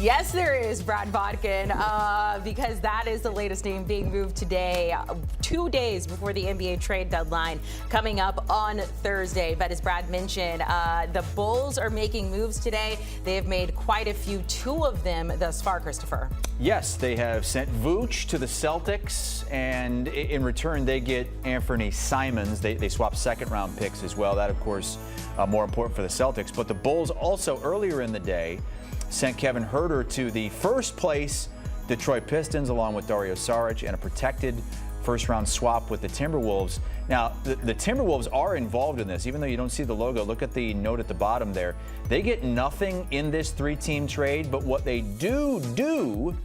Yes, there is, Brad Bodkin, because that is the latest name being moved today, 2 days before the NBA trade deadline coming up on Thursday. But as Brad mentioned, the Bulls are making moves today. They have made quite a few, 2 of them thus far, Christopher. Yes, they have sent Vučević to the Celtics, and in return they get Anthony Simons. They swap second-round picks as well. That, of course, more important for the Celtics. But the Bulls also earlier in the day sent Kevin Huerter to the first-place Detroit Pistons along with Dario Saric and a protected first-round swap with the Timberwolves. Now, the Timberwolves are involved in this, even though you don't see the logo. Look at the note at the bottom there. They get nothing in this 3-team trade, but what they do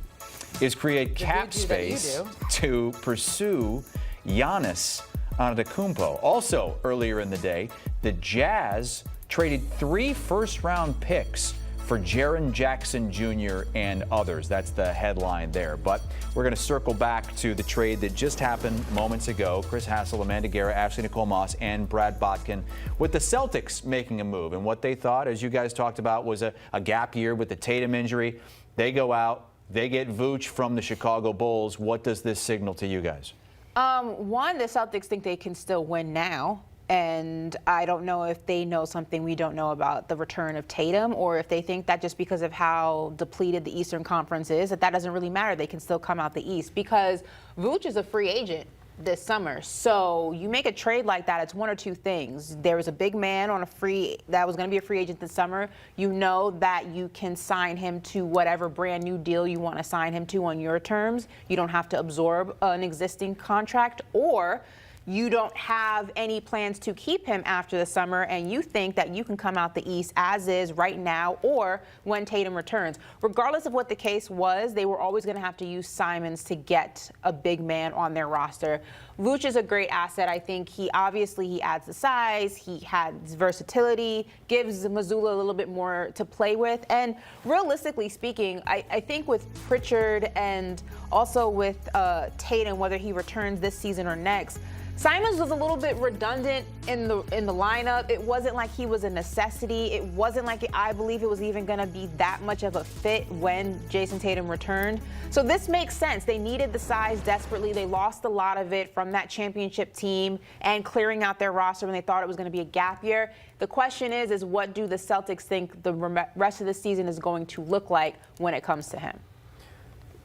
is create cap space to pursue Giannis Antetokounmpo. Also, earlier in the day, the Jazz traded 3 first-round picks for Jaren Jackson Jr. and others. That's the headline there. But we're going to circle back to the trade that just happened moments ago. Chris Hassel, Amanda Guerra, Ashley Nicole Moss, and Brad Bodkin with the Celtics making a move. And what they thought, as you guys talked about, was a gap year with the Tatum injury. They go out, they get Vučević from the Chicago Bulls. What does this signal to you guys? One, the Celtics think they can still win now. And I don't know if they know something we don't know about the return of Tatum, or if they think that just because of how depleted the Eastern Conference is, that doesn't really matter. They can still come out the East, because Vučević is a free agent this summer. So you make a trade like that, it's one or two things. There was a big man on that was going to be a free agent this summer. You know that you can sign him to whatever brand new deal you want to sign him to on your terms. You don't have to absorb an existing contract, or you don't have any plans to keep him after the summer, and you think that you can come out the East as is right now or when Tatum returns. Regardless of what the case was, they were always going to have to use Simons to get a big man on their roster. Vučević is a great asset. I think he adds the size, he has versatility, gives Mazzulla a little bit more to play with. And realistically speaking, I think with Pritchard and also with Tatum, whether he returns this season or next, Simons was a little bit redundant in the lineup. It wasn't like he was a necessity. It wasn't like I believe it was even going to be that much of a fit when Jason Tatum returned. So this makes sense. They needed the size desperately. They lost a lot of it from that championship team and clearing out their roster when they thought it was going to be a gap year. The question is what do the Celtics think the rest of the season is going to look like when it comes to him?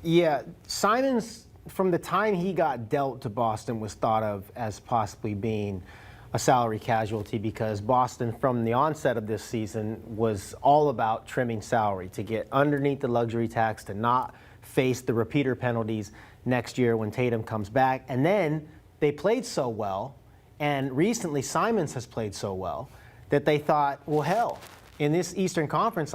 Yeah, Simons, from the time he got dealt to Boston, was thought of as possibly being a salary casualty, because Boston, from the onset of this season, was all about trimming salary to get underneath the luxury tax, to not face the repeater penalties next year when Tatum comes back. And then they played so well, and recently Simons has played so well, that they thought, well, hell, in this Eastern Conference,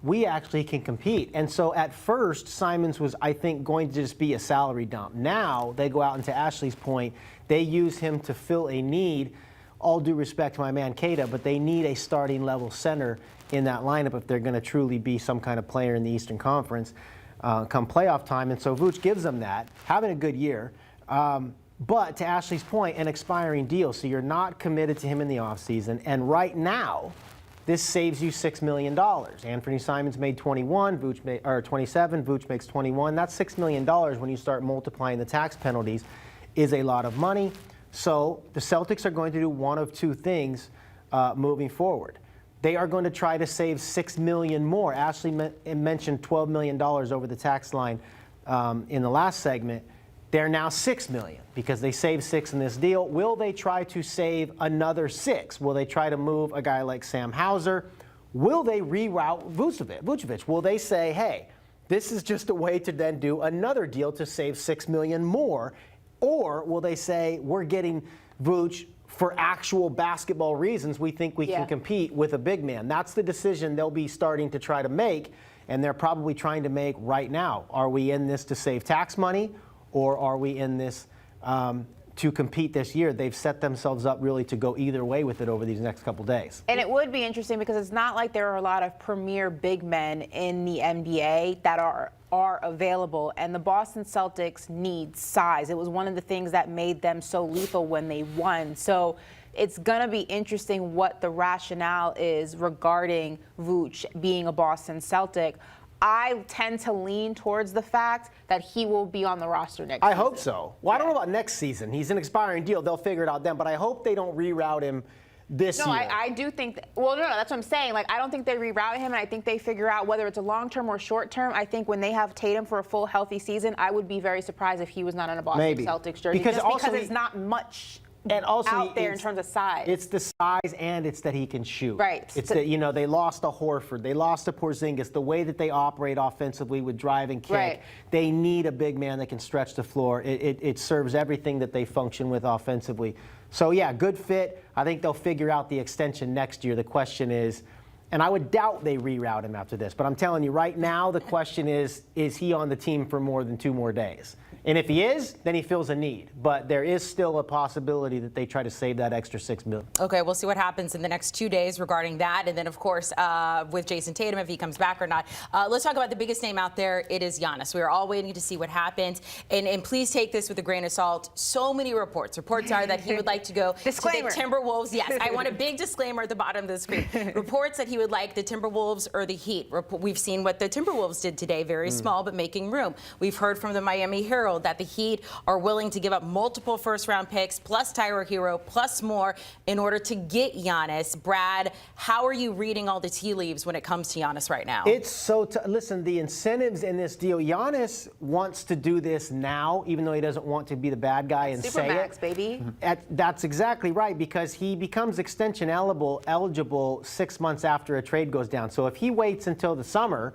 we actually can compete. And so at first, Simons was, I think, going to just be a salary dump. Now they go out, and to Ashley's point, they use him to fill a need. All due respect to my man Keita, but they need a starting level center in that lineup if they're going to truly be some kind of player in the Eastern Conference come playoff time. And so Vučević gives them that, having a good year. But to Ashley's point, an expiring deal. So you're not committed to him in the offseason. And right now, this saves you $6 million. Anthony Simons made 21, or 27, Vučević makes 21. That's $6 million when you start multiplying the tax penalties, is a lot of money. So the Celtics are going to do one of two things moving forward. They are going to try to save $6 million more. Ashley mentioned $12 million over the tax line in the last segment. They're now $6 million because they saved $6 million in this deal. Will they try to save another $6 million? Will they try to move a guy like Sam Hauser? Will they reroute Vučević? Will they say, hey, this is just a way to then do another deal to save $6 million more? Or will they say, we're getting Vučević for actual basketball reasons, we think we can compete with a big man? That's the decision they'll be starting to try to make, and they're probably trying to make right now. Are we in this to save tax money? Or are we in this to compete this year? They've set themselves up really to go either way with it over these next couple days. And it would be interesting because it's not like there are a lot of premier big men in the NBA that are available, and the Boston Celtics need size. It was one of the things that made them so lethal when they won. So it's going to be interesting what the rationale is regarding Vučević being a Boston Celtic. I tend to lean towards the fact that he will be on the roster next season. I hope so. Well, I don't know about next season. He's an expiring deal. They'll figure it out then. But I hope they don't reroute him this year. No, I do think well, no, that's what I'm saying. Like, I don't think they reroute him, and I think they figure out whether it's a long-term or short-term. I think when they have Tatum for a full, healthy season, I would be very surprised if he was not on a Boston Celtics jersey. Because it's not much out there in terms of size. It's the size, and it's that he can shoot. Right. It's that, you know, they lost to Horford. They lost to Porzingis. The way that they operate offensively with drive and kick, Right. they need a big man that can stretch the floor. It serves everything that they function with offensively. So, yeah, good fit. I think they'll figure out the extension next year. The question is, and I would doubt they reroute him after this, but I'm telling you right now, the question is he on the team for more than 2 more days? And if he is, then he feels a need. But there is still a possibility that they try to save that extra $6 million. Okay, we'll see what happens in the next 2 days regarding that. And then, of course, with Jason Tatum, if he comes back or not. Let's talk about the biggest name out there. It is Giannis. We are all waiting to see what happens. And please take this with a grain of salt. So many reports. Reports are that he would like to go to the Timberwolves. Yes, I want a big disclaimer at the bottom of the screen. Reports that he would like the Timberwolves or the Heat. We've seen what the Timberwolves did today. Very small, but making room. We've heard from the Miami Herald that the Heat are willing to give up multiple first-round picks, plus Tyler Hero, plus more, in order to get Giannis. Brad, how are you reading all the tea leaves when it comes to Giannis right now? It's so listen, the incentives in this deal. Giannis wants to do this now, even though he doesn't want to be the bad guy and say it. Supermax, baby. That's exactly right, because he becomes extension eligible 6 months after a trade goes down. So if he waits until the summer,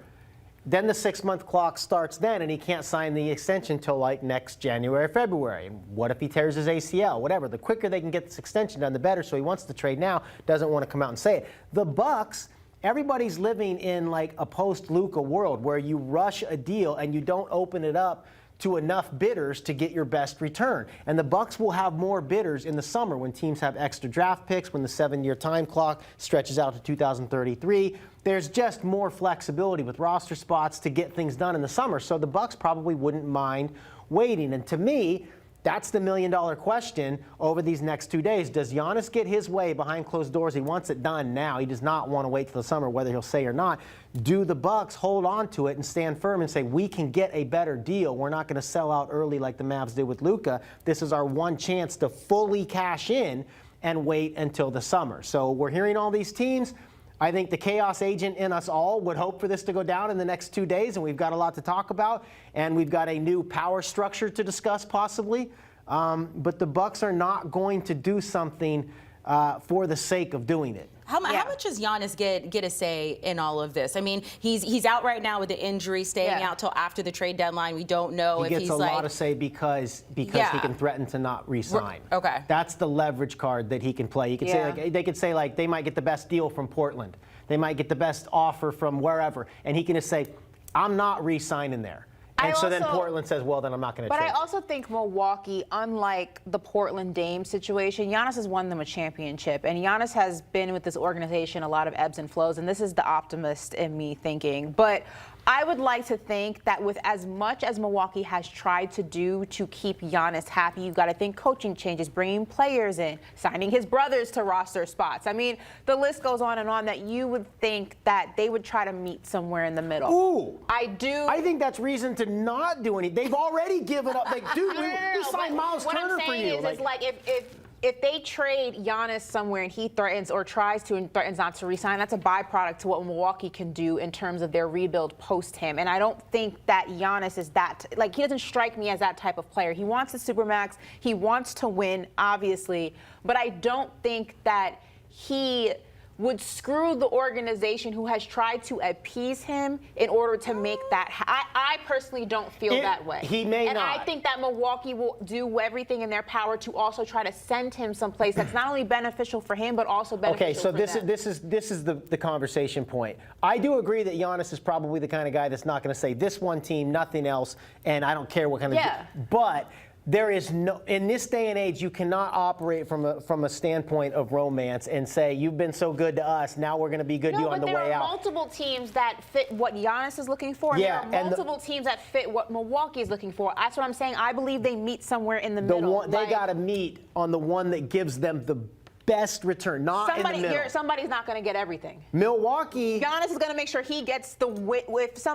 then the 6-month clock starts then, and he can't sign the extension till like next January or February. And what if he tears his ACL? Whatever. The quicker they can get this extension done, the better. So he wants to trade now, doesn't want to come out and say it. The Bucks, everybody's living in like a post-Luka world where you rush a deal and you don't open it up to enough bidders to get your best return. And the Bucks will have more bidders in the summer when teams have extra draft picks, when the 7-year time clock stretches out to 2033. There's just more flexibility with roster spots to get things done in the summer. So the Bucks probably wouldn't mind waiting. And to me, that's the $1 million question over these next 2 days. Does Giannis get his way behind closed doors? He wants it done now. He does not want to wait till the summer, whether he'll say or not. Do the Bucks hold on to it and stand firm and say, we can get a better deal? We're not going to sell out early like the Mavs did with Luka. This is our one chance to fully cash in and wait until the summer. So we're hearing all these teams. I think the chaos agent in us all would hope for this to go down in the next 2 days, and we've got a lot to talk about, and we've got a new power structure to discuss possibly. But the Bucks are not going to do something for the sake of doing it. How much does Giannis get a say in all of this? I mean, he's out right now with the injury, staying out till after the trade deadline. We don't know if he's He gets a lot of say because he can threaten to not re-sign. Okay. That's the leverage card that he can play. He could say they could say like they might get the best deal from Portland. They might get the best offer from wherever, and he can just say, I'm not re-signing there. And so then Portland says, well, then I'm not going to trade. But I also think Milwaukee, unlike the Portland Dame situation, Giannis has won them a championship. And Giannis has been with this organization a lot of ebbs and flows. And this is the optimist in me thinking. But I would like to think that with as much as Milwaukee has tried to do to keep Giannis happy, you've got to think coaching changes, bringing players in, signing his brothers to roster spots. I mean, the list goes on and on, that you would think that they would try to meet somewhere in the middle. Ooh. I do. I think that's reason to not do anything. They've already given up. Like, dude, we signed Miles Turner for you. What I'm saying is if they trade Giannis somewhere and he threatens or tries to and threatens not to resign, that's a byproduct to what Milwaukee can do in terms of their rebuild post him. And I don't think that Giannis is that, like, he doesn't strike me as that type of player. He wants the Supermax. He wants to win, obviously. But I don't think that he would screw the organization who has tried to appease him in order to make that. I personally don't feel that way. He may and not. I think that Milwaukee will do everything in their power to also try to send him someplace that's not only beneficial for him, but also beneficial for them. Okay, so this is the conversation point. I do agree that Giannis is probably the kind of guy that's not going to say this one team, nothing else, and I don't care what kind of. But there is no, in this day and age, you cannot operate from a standpoint of romance and say, you've been so good to us, now we're going to be good to you on the way out. There are multiple teams that fit what Giannis is looking for, and there are multiple teams that fit what Milwaukee is looking for. That's what I'm saying. I believe they meet somewhere in the middle. They got to meet on the one that gives them the best return, not in the middle. Somebody's not going to get everything. Milwaukee. Giannis is going to make sure he gets the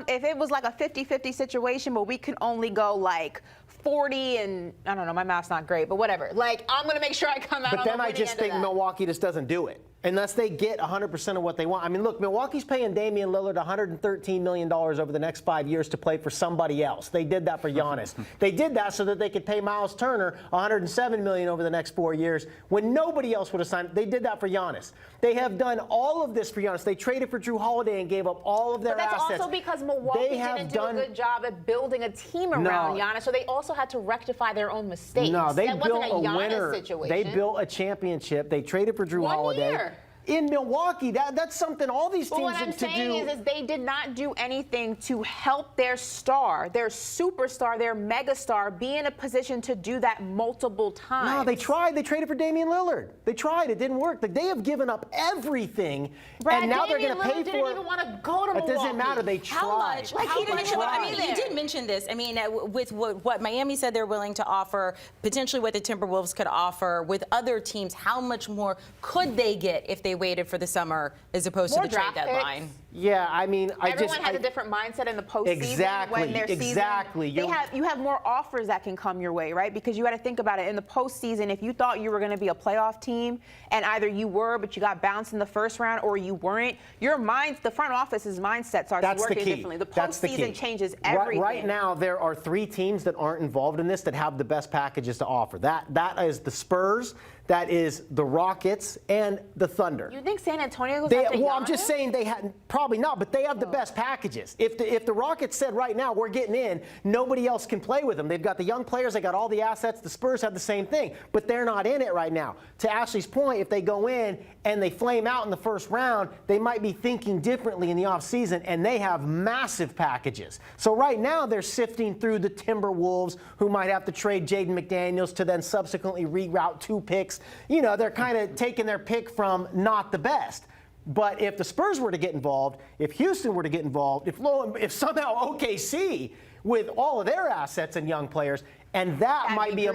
if it was like a 50-50 situation, but we can only go like 40 and I don't know, my math's not great, but whatever. Like, I'm going to make sure I come out on the winning end of that. But then I just think Milwaukee just doesn't do it. Unless they get 100% of what they want. I mean, look, Milwaukee's paying Damian Lillard $113 million over the next 5 years to play for somebody else. They did that for Giannis. They did that so that they could pay Miles Turner $107 million over the next 4 years when nobody else would have signed. They did that for Giannis. They have done all of this for Giannis. They traded for Drew Holiday and gave up all of their assets. But that's also because Milwaukee didn't do a good job at building a team around Giannis, so they also had to rectify their own mistakes. No, they that built wasn't a winner. Situation. They built a championship. They traded for Drew Holiday. Year. In Milwaukee, that's something all these teams what I'm saying is they did not do anything to help their star, their superstar, their megastar be in a position to do that multiple times. No, they tried. They traded for Damian Lillard. They tried. It didn't work. Like, they have given up everything, and now they're going to pay for it. Didn't even want to go to Milwaukee. It doesn't matter. They tried. How much? I mean, you did mention this. I mean, with what Miami said they're willing to offer, potentially what the Timberwolves could offer with other teams, how much more could they get if they waited for the summer as opposed to the trade deadline? Yeah, I mean, everyone has a different mindset in the postseason. Exactly, when their exactly. Season, you have more offers that can come your way, right? Because you got to think about it. In the postseason, if you thought you were going to be a playoff team, and either you were, but you got bounced in the first round, or you weren't, the front office's mindset starts working differently. The postseason changes everything. Right now, there are 3 teams that aren't involved in this that have the best packages to offer. That is the Spurs, that is the Rockets, and the Thunder. You think San Antonio goes after Giannis? Well, I'm just saying they hadn't. Probably not, but they have the best packages. If the Rockets said right now we're getting in, nobody else can play with them. They've got the young players, they got all the assets. The Spurs have the same thing, but they're not in it right now. To Ashley's point, if they go in and they flame out in the first round, they might be thinking differently in the offseason, and they have massive packages. So right now they're sifting through the Timberwolves, who might have to trade Jaden McDaniels to then subsequently reroute 2 picks. You know, they're kind of taking their pick from not the best. But if the Spurs were to get involved, if Houston were to get involved, if somehow OKC with all of their assets and young players, and that might be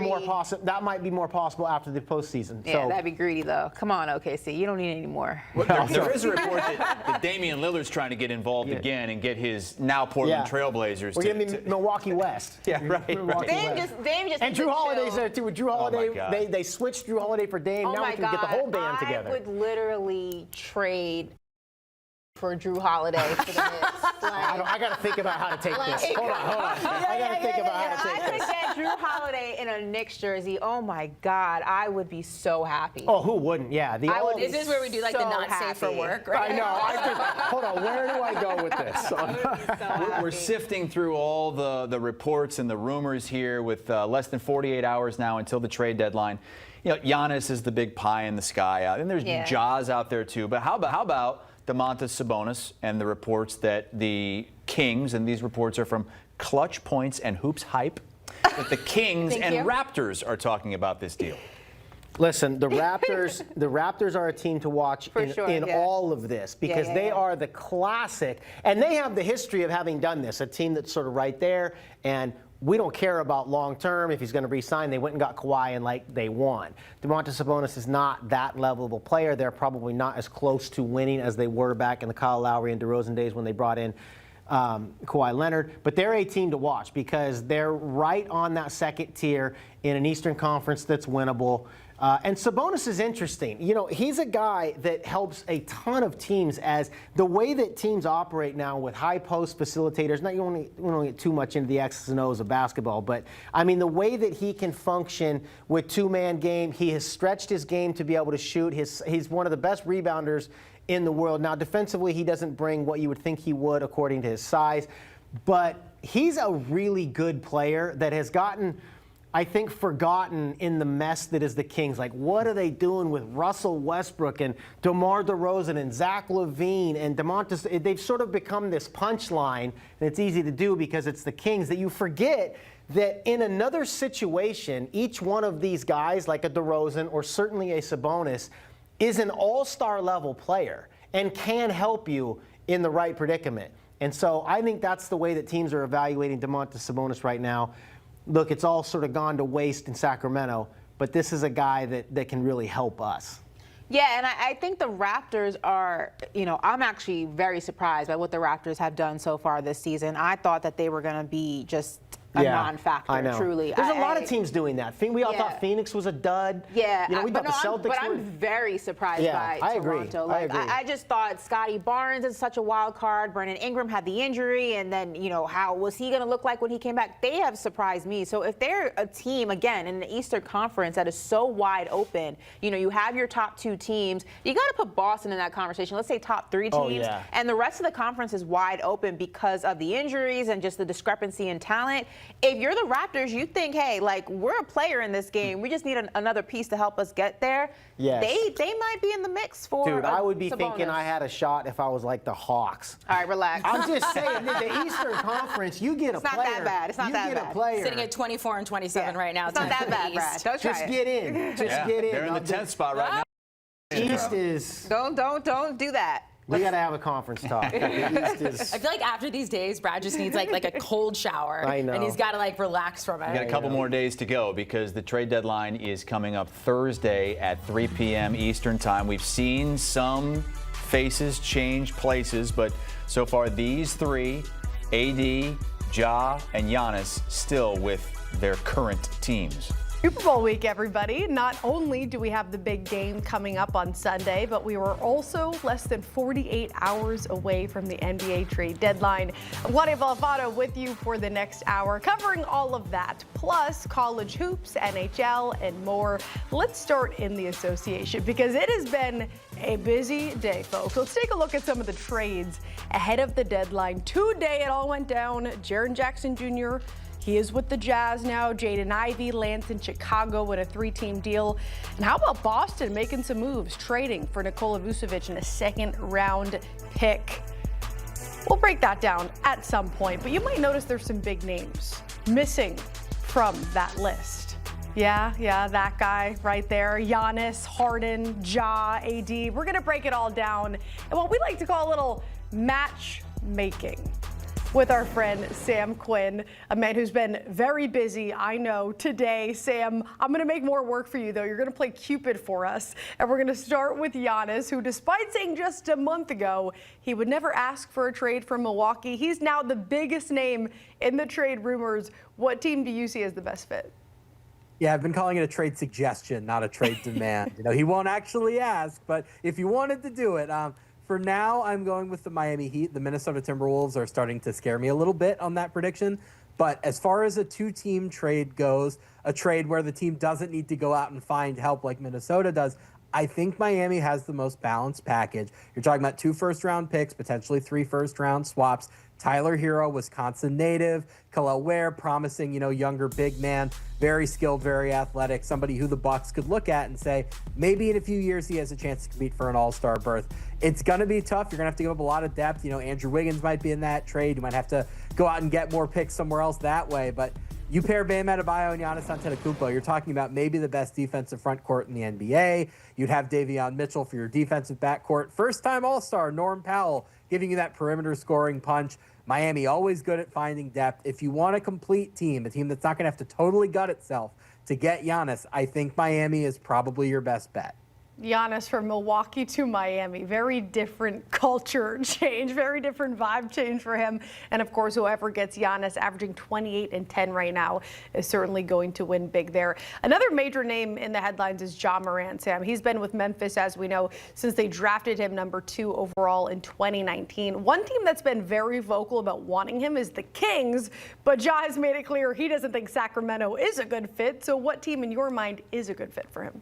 more possible after the postseason. Yeah, that'd be greedy though. Come on, OKC, you don't need any more. Well, there is a report that Damian Lillard's trying to get involved again and get his now Portland Trailblazers. We're getting Milwaukee West. Yeah, right. Dame just and Drew Holiday's there too. With Drew Holiday, they switched Drew Holiday for Dame. Oh now we can get the whole band together. I would literally trade for Drew Holiday for the Knicks. I got to think about how to take this. Hold on. I got to think about how to take this. I could get Drew Holiday in a Knicks jersey. Oh my God, I would be so happy. Oh, who wouldn't? Yeah. Is this where we do like the not safe for work? Right? I know. Hold on. Where do I go with this? We're sifting through all the reports and the rumors here with less than 48 hours now until the trade deadline. You know, Giannis is the big pie in the sky, and there's Jaws out there too. But how about Domantas Sabonis and the reports that the Kings, and these reports are from Clutch Points and Hoops Hype, that the Kings and Raptors are talking about this deal. Listen, the Raptors are a team to watch in all of this because they are the classic, and they have the history of having done this, a team that's sort of right there, and we don't care about long term if he's going to re-sign. They went and got Kawhi, and they won. Domantas Sabonis is not that level of a player. They're probably not as close to winning as they were back in the Kyle Lowry and DeRozan days when they brought in Kawhi Leonard. But they're a team to watch because they're right on that second tier in an Eastern Conference that's winnable. And Sabonis is interesting. You know, he's a guy that helps a ton of teams, as the way that teams operate now with high post facilitators. Not you we don't get too much into the X's and O's of basketball, but I mean the way that he can function with two-man game. He has stretched his game to be able to shoot. He's one of the best rebounders in the world. Now defensively, he doesn't bring what you would think he would according to his size, but he's a really good player that has gotten, I think, forgotten in the mess that is the Kings. Like, what are they doing with Russell Westbrook and DeMar DeRozan and Zach LaVine and Domantas? They've sort of become this punchline, and it's easy to do because it's the Kings, that you forget that in another situation, each one of these guys, like a DeRozan or certainly a Sabonis, is an all-star level player and can help you in the right predicament. And so I think that's the way that teams are evaluating Domantas Sabonis right now. Look, it's all sort of gone to waste in Sacramento, but this is a guy that can really help us. Yeah, and I think the Raptors are, I'm actually very surprised by what the Raptors have done so far this season. I thought that they were going to be just a non-factor, I know. truly. There's a lot of teams doing that. We all thought Phoenix was a dud. Yeah, we thought the Celtics but were. I'm very surprised by I Toronto. agree. I just thought Scotty Barnes is such a wild card. Brandon Ingram had the injury, and then, how was he going to look like when he came back? They have surprised me. So if they're a team, again, in the Eastern Conference that is so wide open, you have your top 2 teams, you got to put Boston in that conversation. Let's say top 3 teams. And the rest of the conference is wide open because of the injuries and just the discrepancy in talent. If you're the Raptors, you think, hey, we're a player in this game. We just need another piece to help us get there. Yes. They might be in the mix for Dude, I would be Sabonis. thinking I had a shot if I was like the Hawks. All right, relax. I'm just saying, the Eastern Conference, you get a player. It's not that bad. It's not that bad. You get a player. Sitting at 24 and 27 right now. It's not that bad, Brad. Don't try Just it. get in. Just get in. They're in the 10th spot right now. East is. Don't do that. We got to have a conference talk. The East is. I feel like after these days, Brad just needs like a cold shower. I know. And he's got to relax from it. We got a couple more days to go because the trade deadline is coming up Thursday at 3 p.m. Eastern time. We've seen some faces change places, but so far these 3, AD, Ja, and Giannis, still with their current teams. Super Bowl week, everybody. Not only do we have the big game coming up on Sunday, but we were also less than 48 hours away from the NBA trade deadline. Vlade Valvano with you for the next hour, covering all of that, plus college hoops, NHL, and more. Let's start in the association because it has been a busy day, folks. Let's take a look at some of the trades ahead of the deadline. Today, it all went down. Jaren Jackson Jr., he is with the Jazz now. Jaden Ivey lands in Chicago with a 3-team deal. And how about Boston making some moves, trading for Nikola Vučević in a 2nd-round pick? We'll break that down at some point, but you might notice there's some big names missing from that list. Yeah, that guy right there. Giannis, Harden, Ja, AD. We're going to break it all down and what we like to call a little matchmaking with our friend Sam Quinn, a man who's been very busy, I know, today. Sam, I'm going to make more work for you, though. You're going to play Cupid for us. And we're going to start with Giannis, who, despite saying just a month ago he would never ask for a trade from Milwaukee, he's now the biggest name in the trade rumors. What team do you see as the best fit? Yeah, I've been calling it a trade suggestion, not a trade demand. He won't actually ask, but if you wanted to do it, for now, I'm going with the Miami Heat. The Minnesota Timberwolves are starting to scare me a little bit on that prediction. But as far as a 2-team trade goes, a trade where the team doesn't need to go out and find help like Minnesota does, I think Miami has the most balanced package. You're talking about 2 first-round picks, potentially 3 first-round swaps. Tyler Hero, Wisconsin native. Kel'el Ware, promising, younger big man, very skilled, very athletic, somebody who the Bucks could look at and say, maybe in a few years he has a chance to compete for an all-star berth. It's going to be tough. You're going to have to give up a lot of depth. Andrew Wiggins might be in that trade. You might have to go out and get more picks somewhere else that way. But you pair Bam Adebayo and Giannis Antetokounmpo, you're talking about maybe the best defensive front court in the NBA. You'd have Davion Mitchell for your defensive backcourt. First-time All-Star Norm Powell giving you that perimeter scoring punch. Miami always good at finding depth. If you want a complete team, a team that's not going to have to totally gut itself to get Giannis, I think Miami is probably your best bet. Giannis from Milwaukee to Miami. Very different culture change, very different vibe change for him. And of course, whoever gets Giannis averaging 28 and 10 right now is certainly going to win big there. Another major name in the headlines is Ja Morant, Sam. He's been with Memphis, as we know, since they drafted him number 2 overall in 2019. One team that's been very vocal about wanting him is the Kings, but Ja has made it clear he doesn't think Sacramento is a good fit. So what team in your mind is a good fit for him?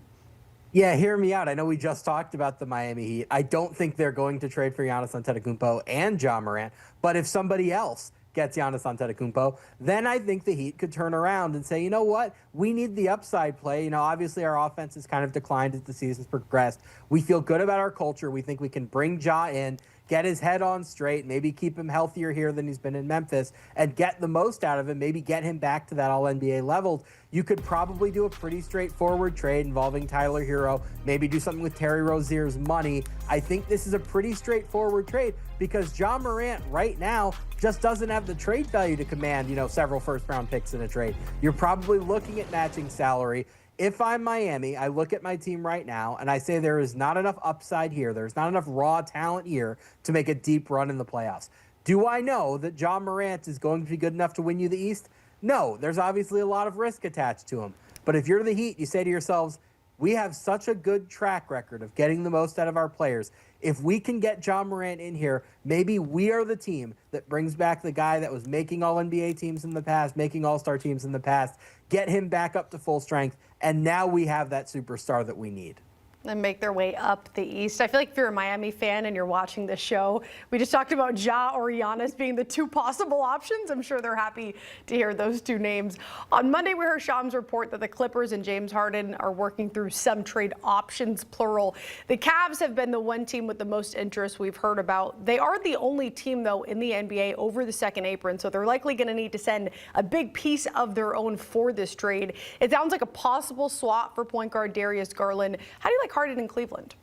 Yeah, hear me out. I know we just talked about the Miami Heat. I don't think they're going to trade for Giannis Antetokounmpo and Ja Morant, but if somebody else gets Giannis Antetokounmpo, then I think the Heat could turn around and say, you know what, we need the upside play. Obviously our offense has kind of declined as the season's progressed. We feel good about our culture. We think we can bring Ja in, get his head on straight, maybe keep him healthier here than he's been in Memphis, and get the most out of him, maybe get him back to that All-NBA level. You could probably do a pretty straightforward trade involving Tyler Hero, maybe do something with Terry Rozier's money. I think this is a pretty straightforward trade because Ja Morant right now just doesn't have the trade value to command, several first-round picks in a trade. You're probably looking at matching salary. if I'm Miami, I look at my team right now and I say there is not enough upside here. There's not enough raw talent here to make a deep run in the playoffs. Do I know that John Morant is going to be good enough to win you the East? No, there's obviously a lot of risk attached to him. But if you're the Heat, you say to yourselves, we have such a good track record of getting the most out of our players. If we can get John Morant in here, maybe we are the team that brings back the guy that was making All-NBA teams in the past, making All-Star teams in the past, get him back up to full strength, and now we have that superstar that we need. And make their way up the East. I feel like if you're a Miami fan and you're watching this show, we just talked about Ja or Giannis being the two possible options. I'm sure they're happy to hear those two names. On Monday, we heard Shams report that the Clippers and James Harden are working through some trade options, plural. The Cavs have been the one team with the most interest we've heard about. They are the only team, though, in the NBA over the second apron, so they're likely going to need to send a big piece of their own for this trade. It sounds like a possible swap for point guard Darius Garland. How do you like Harden in Cleveland?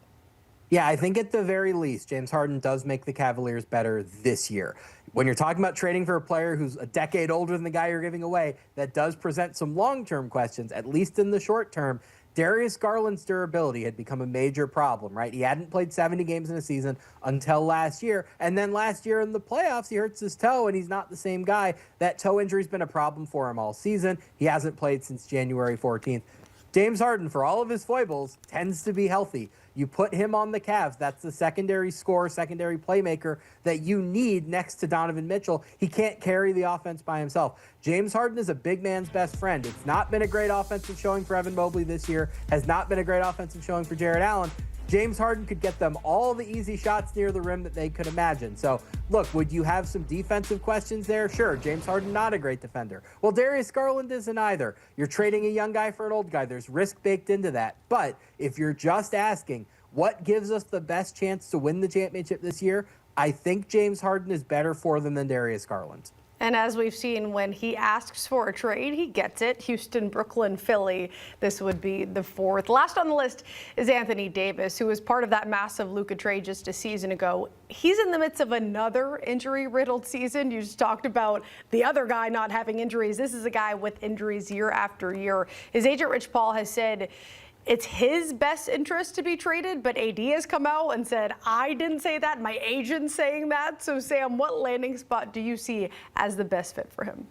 Yeah, I think at the very least, James Harden does make the Cavaliers better this year. When you're talking about trading for a player who's a decade older than the guy you're giving away, that does present some long-term questions, at least in the short term. Darius Garland's durability had become a major problem, right? He hadn't played 70 games in a season until last year. And then last year in the playoffs, he hurts his toe, and he's not the same guy. That toe injury's been a problem for him all season. He hasn't played since January 14th. James Harden, for all of his foibles, tends to be healthy. You put him on the Cavs. That's the secondary scorer, secondary playmaker that you need next to Donovan Mitchell. He can't carry the offense by himself. James Harden is a big man's best friend. It's not been a great offensive showing for Evan Mobley this year, has not been a great offensive showing for Jared Allen. James Harden could get them all the easy shots near the rim that they could imagine. So, look, would you have some defensive questions there? Sure. James Harden, not a great defender. Well, Darius Garland isn't either. You're trading a young guy for an old guy. There's risk baked into that. But if you're just asking what gives us the best chance to win the championship this year, I think James Harden is better for them than Darius Garland. And as we've seen, when he asks for a trade, he gets it. Houston, Brooklyn, Philly. This would be the fourth. Last on the list is Anthony Davis, who was part of that massive Luka trade just a season ago. He's in the midst of another injury-riddled season. You just talked about the other guy not having injuries. This is a guy with injuries year after year. His agent, Rich Paul, has said it's his best interest to be traded, but AD has come out and said, I didn't say that, my agent's saying that. So Sam, what landing spot do you see as the best fit for him?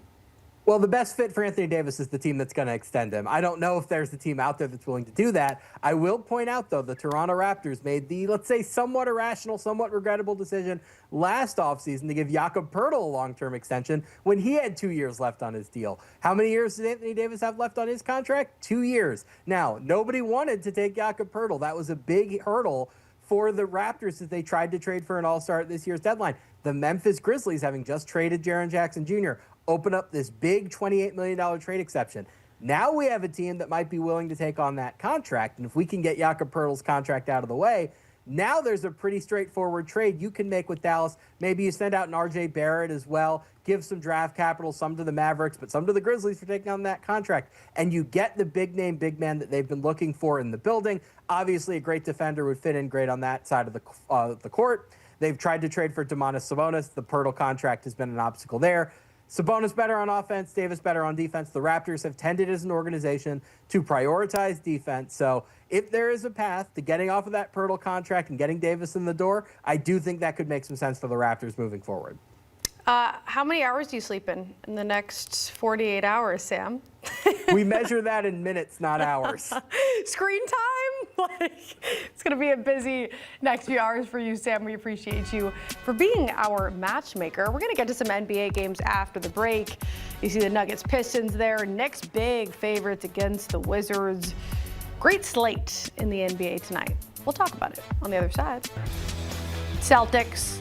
Well, the best fit for Anthony Davis is the team that's going to extend him. I don't know if there's a team out there that's willing to do that. I will point out, though, the Toronto Raptors made the, let's say, somewhat irrational, somewhat regrettable decision last offseason to give Jakob Poeltl a long-term extension when he had 2 years left on his deal. How many years did Anthony Davis have left on his contract? 2 years. Now, nobody wanted to take Jakob Poeltl. That was a big hurdle for the Raptors as they tried to trade for an all-star at this year's deadline. The Memphis Grizzlies, having just traded Jaren Jackson Jr., open up this big $28 million trade exception. Now we have a team that might be willing to take on that contract, and if we can get Jakob Poeltl's contract out of the way, now there's a pretty straightforward trade you can make with Dallas. Maybe you send out an RJ Barrett as well, give some draft capital, some to the Mavericks, but some to the Grizzlies for taking on that contract, and you get the big-name big man that they've been looking for in the building. Obviously, a great defender would fit in great on that side of the court. They've tried to trade for Domantas Sabonis. The Poeltl contract has been an obstacle there. Sabonis better on offense, Davis better on defense. The Raptors have tended as an organization to prioritize defense. So if there is a path to getting off of that Poeltl contract and getting Davis in the door, I do think that could make some sense for the Raptors moving forward. How many hours do you sleep in the next 48 hours, Sam? We measure that in minutes, not hours. Screen time? It's going to be a busy next few hours for you, Sam. We appreciate you for being our matchmaker. We're going to get to some NBA games after the break. You see the Nuggets Pistons there. Knicks big favorites against the Wizards. Great slate in the NBA tonight. We'll talk about it on the other side. Celtics